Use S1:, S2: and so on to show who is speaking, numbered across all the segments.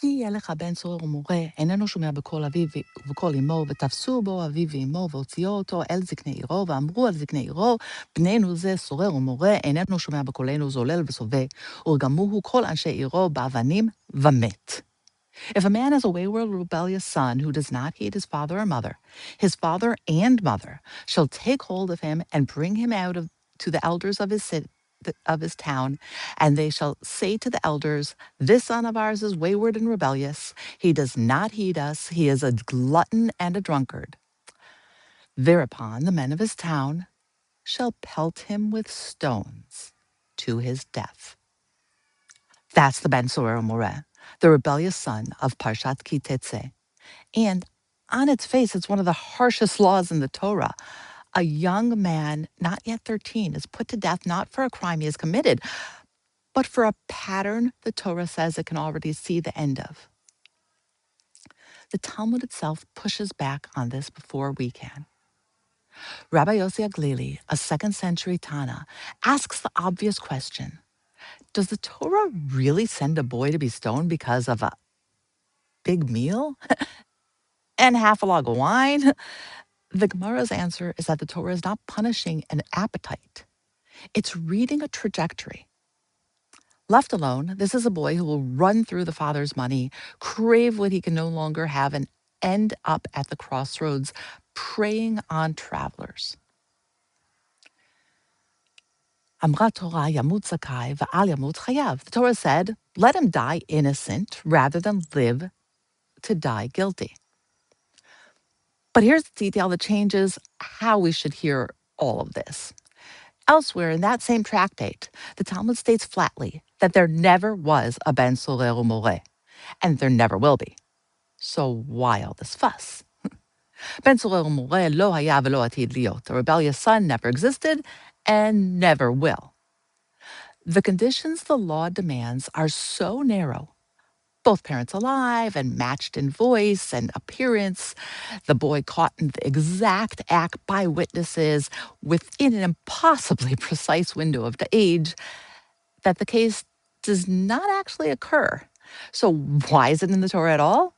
S1: כי יהיה לך בן סורר ומורה, איננו שומע בקול אביו ובקול אמו, ותפסו בו אביו ואמו, והוציאו אותו אל זקני עירו, ואמרו על זקני עירו, בננו זה סורר ומורה, איננו שומע בקולנו זולל וסובא, ורגמוהו כל אנשי עירו באבנים, ומת. If a man has a wayward, rebellious son who does not heed his father or mother, his father and mother shall take hold of him and bring him out to the elders of his city, of his town, and they shall say to the elders, "This son of ours is wayward and rebellious. He does not heed us. He is a glutton and a drunkard." Thereupon the men of his town shall pelt him with stones to his death. That's the Ben Soror Moreh, the rebellious son of Parshat Ki Tetsei. And on its face, it's one of the harshest laws in the Torah. A young man, not yet 13, is put to death not for a crime he has committed, but for a pattern the Torah says it can already see the end of. The Talmud itself pushes back on this before we can. Rabbi Yossi Aglili, a 2nd century Tana, asks the obvious question: does the Torah really send a boy to be stoned because of a big meal and half a log of wine? The Gemara's answer is that the Torah is not punishing an appetite. It's reading a trajectory. Left alone, this is a boy who will run through the father's money, crave what he can no longer have, and end up at the crossroads preying on travelers. Amra Torah yamut zakai v'al yamut chayav. The Torah said, let him die innocent rather than live to die guilty. But here's the detail that changes how we should hear all of this. Elsewhere in that same tractate, the Talmud states flatly that there never was a Ben Soror Umoreh, and there never will be. So why all this fuss? Ben Soror Umoreh lo haya velo atid liot. A rebellious son never existed and never will. The conditions the law demands are so narrow, both parents alive and matched in voice and appearance, the boy caught in the exact act by witnesses within an impossibly precise window of the age, that the case does not actually occur. So why is it in the Torah at all?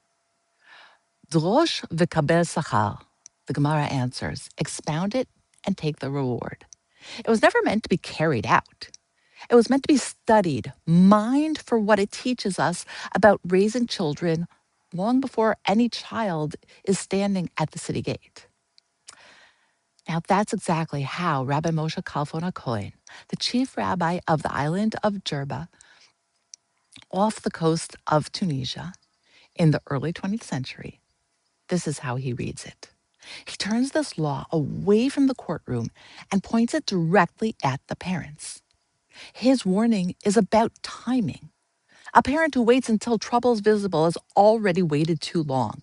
S1: Drosh v'kabel sachar, the Gemara answers, expound it and take the reward. It was never meant to be carried out. It was meant to be studied, mined for what it teaches us about raising children long before any child is standing at the city gate. Now, that's exactly how Rabbi Moshe Kalfon HaKohen, the chief rabbi of the island of Jerba, off the coast of Tunisia in the early 20th century, this is how he reads it. He turns this law away from the courtroom and points it directly at the parents. His warning is about timing. A parent who waits until trouble is visible has already waited too long.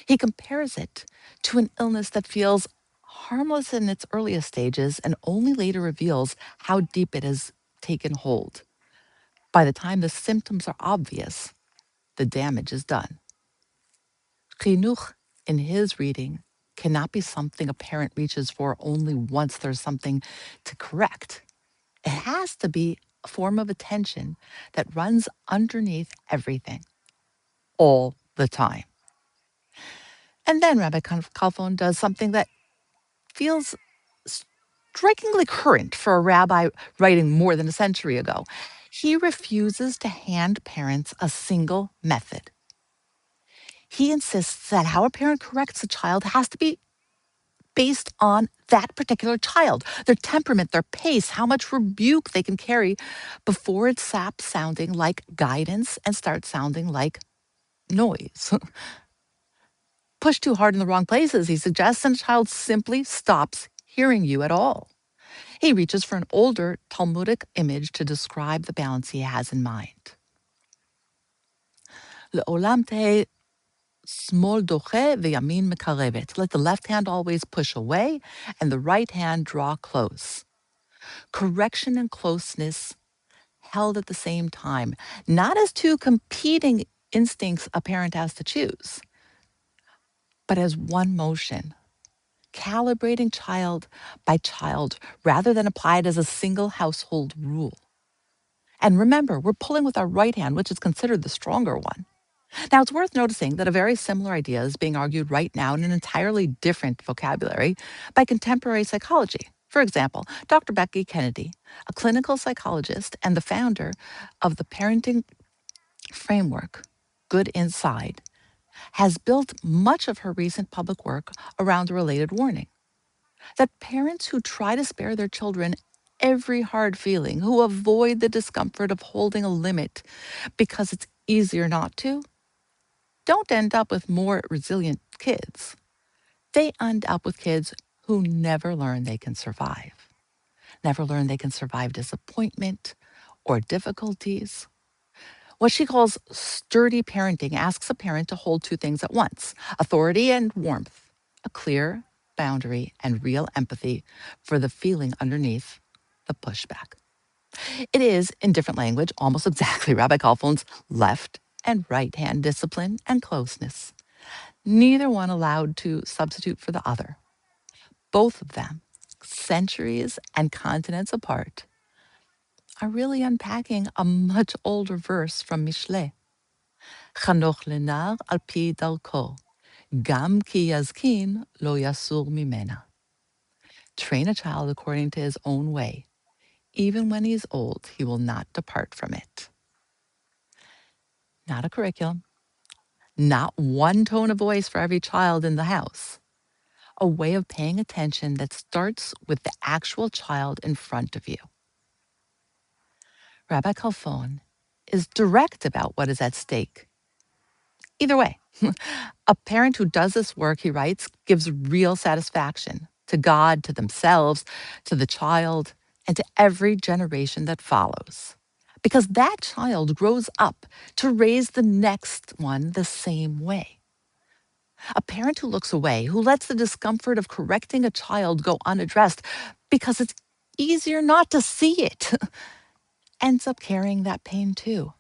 S1: He compares it to an illness that feels harmless in its earliest stages and only later reveals how deep it has taken hold. By the time the symptoms are obvious, the damage is done. Chinuch, in his reading, cannot be something a parent reaches for only once there's something to correct. It has to be a form of attention that runs underneath everything, all the time. And then Rabbi Kalfon does something that feels strikingly current for a rabbi writing more than a century ago. He refuses to hand parents a single method. He insists that how a parent corrects a child has to be based on that particular child, their temperament, their pace, how much rebuke they can carry before it stops sounding like guidance and starts sounding like noise. Push too hard in the wrong places, he suggests, and a child simply stops hearing you at all. He reaches for an older Talmudic image to describe the balance he has in mind. Le'olam tehei smol doche ve'yamin mekarevet. Let the left hand always push away and the right hand draw close. Correction and closeness held at the same time, not as two competing instincts a parent has to choose, but as one motion, calibrating child by child rather than applied as a single household rule. And remember, we're pulling with our right hand, which is considered the stronger one. Now, it's worth noticing that a very similar idea is being argued right now in an entirely different vocabulary by contemporary psychology. For example, Dr. Becky Kennedy, a clinical psychologist and the founder of the parenting framework, Good Inside, has built much of her recent public work around a related warning that parents who try to spare their children every hard feeling, who avoid the discomfort of holding a limit because it's easier not to, don't end up with more resilient kids. They end up with kids who never learn they can survive, never learn they can survive disappointment or difficulties. What she calls sturdy parenting asks a parent to hold two things at once: authority and warmth, a clear boundary and real empathy for the feeling underneath the pushback. It is, in different language, almost exactly Rabbi Kalfon's left and right hand discipline and closeness, neither one allowed to substitute for the other. Both of them, centuries and continents apart, are really unpacking a much older verse from Mishle. Chanoch lenar al pi darko, gam ki yazkin lo yasur mimena. Train a child according to his own way. Even when he's old, he will not depart from it. Not a curriculum, not one tone of voice for every child in the house. A way of paying attention that starts with the actual child in front of you. Rabbi Kalfon is direct about what is at stake. Either way, a parent who does this work, he writes, gives real satisfaction to God, to themselves, to the child, and to every generation that follows. Because that child grows up to raise the next one the same way. A parent who looks away, who lets the discomfort of correcting a child go unaddressed because it's easier not to see it, ends up carrying that pain too.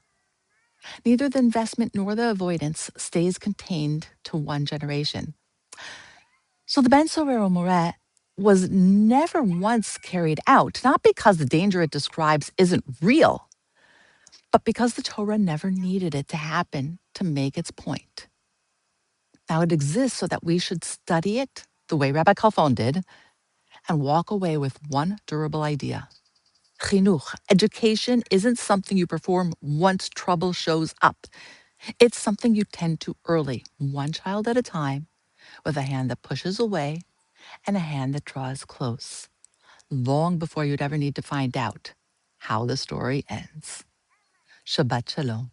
S1: Neither the investment nor the avoidance stays contained to one generation. So the Ben Sorero Moret was never once carried out, not because the danger it describes isn't real, but because the Torah never needed it to happen to make its point. Now it exists so that we should study it the way Rabbi Kalfon did and walk away with one durable idea. Chinuch, education, isn't something you perform once trouble shows up. It's something you tend to early, one child at a time, with a hand that pushes away and a hand that draws close, long before you'd ever need to find out how the story ends. Shabbat Shalom.